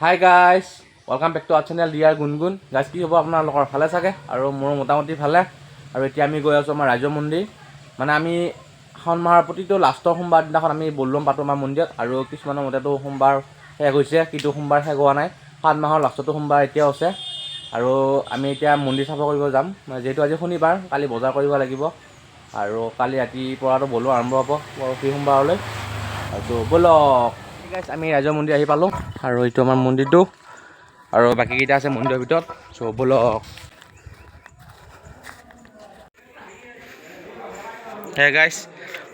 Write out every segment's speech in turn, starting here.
High guys, welcome back to our channel dear Gungun. Guys কি হ'ব আপোনালোকৰ ভালে চাগে আৰু মোৰ মোটামুটি ভালে। আৰু এতিয়া আমি গৈ আছোঁ আমাৰ ৰাজ্য মন্দিৰ। মানে আমি শাওণ মাহৰ প্ৰতিটো লাষ্টৰ সোমবাৰ দিনাখন আমি বলবম পাতোঁ আমাৰ মন্দিৰত। আৰু কিছুমানৰ মতেতো সোমবাৰ শেষ হৈছে, কিন্তু সোমবাৰ শেষ হোৱা নাই। শাওণ মাহৰ লাষ্টতো সোমবাৰ এতিয়াও আছে। আৰু আমি এতিয়া মন্দিৰ চাফা কৰিব যাম, যিহেতু আজি শনিবাৰ, কালি বজাৰ কৰিব লাগিব। আৰু কালি ৰাতিপুৱাটো বলো আৰম্ভ হ'ব পৰহি সোমবাৰলৈ। আৰু ব'লক গাইজ, আমি ৰাজ্য মন্দিৰ আহি পালোঁ। আৰু এইটো আমাৰ মন্দিৰটো, আৰু বাকীকেইটা আছে মন্দিৰৰ ভিতৰত। চ' ব'লক। হে গাইজ,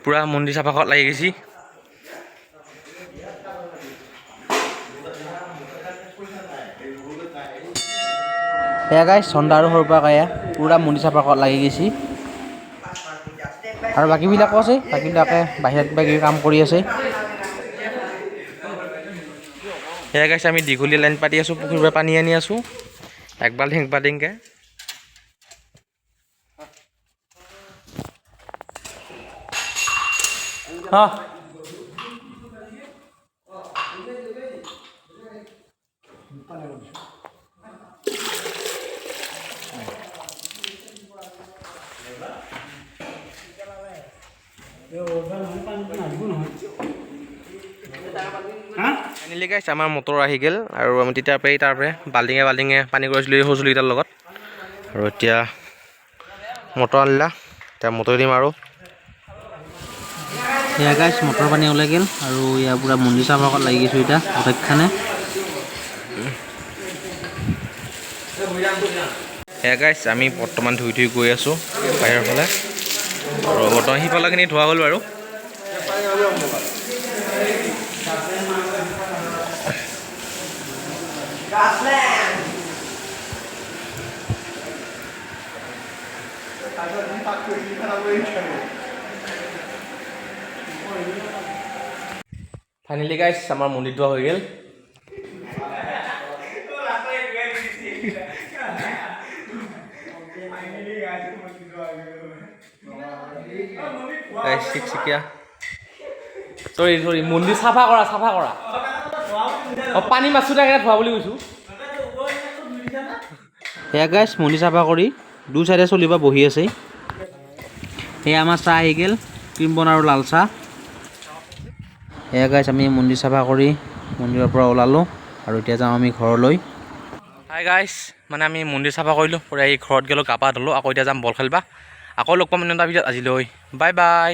পূৰা মন্দিৰ চাফা কৰাত লাগি গৈছি। সেয়া গাইজ, চন্দা আৰু সৰুৰ পৰা কায়া পূৰা মন্দিৰ চাফা কৰাত লাগি গৈছি। আৰু বাকীবিলাকো আছে, বাকীবিলাকে বাহিৰত কিবা কিবি কাম কৰি আছে। সেয়া গাইজ, আমি দীঘলীয়া লাইন পাতি আছোঁ, পুখুৰীৰ পৰা পানী আনি আছোঁ এক বাল্টিংকৈ। ফাইনেলি গাইজ, আমাৰ মটৰ আহি গ'ল। আৰু আমি তেতিয়াৰ পৰাই বাল্টিঙে পানী কৰিছিলোঁ এই সঁজুলিকেইটাৰ লগত। আৰু এতিয়া মটৰ আনিলা, এতিয়া মটৰ দিম। আৰু সেয়া গাইজ, মটৰ পানী ওলাই গ'ল। আৰু ইয়াৰ পূৰা মন্দিৰ চাফা কৰাত লাগি গৈছোঁ এতিয়া প্ৰত্যেকখানে। সেয়া গাইজ, আমি বৰ্তমান ধুই গৈ আছোঁ বাহিৰৰ ফালে। আৰু বৰ্তমান সিফালৰখিনি ধোৱা হ'ল বাৰু। ফাইনেলি গাইজ, আমাৰ মন্দিৰ ধোৱা হৈ গ'ল। চৰি মন্দিৰ চাফা কৰা পানী মাছো থাকে ধোৱা বুলি কৈছোঁ। সেয়া গাইজ, মন্দিৰ চাফা কৰি দুই চাইডে চলিব বহি আছে। সেয়া আমাৰ চাহ আহি গ'ল, ক্ৰীম বন আৰু লাল চাহ। সেয়া গাইজ, আমি মন্দিৰ চাফা কৰি মন্দিৰৰ পৰা ওলালোঁ। আৰু এতিয়া যাওঁ আমি ঘৰলৈ। হাই গাইজ, মানে আমি মন্দিৰ চাফা কৰিলোঁ, পূৰা এই ঘৰত গ'লোঁ, গা পা ধুলোঁ। আকৌ এতিয়া যাম বল খেলিব। আকৌ লগ পাম এটা ভিডিঅ'ত। আজিলৈ বাই বাই।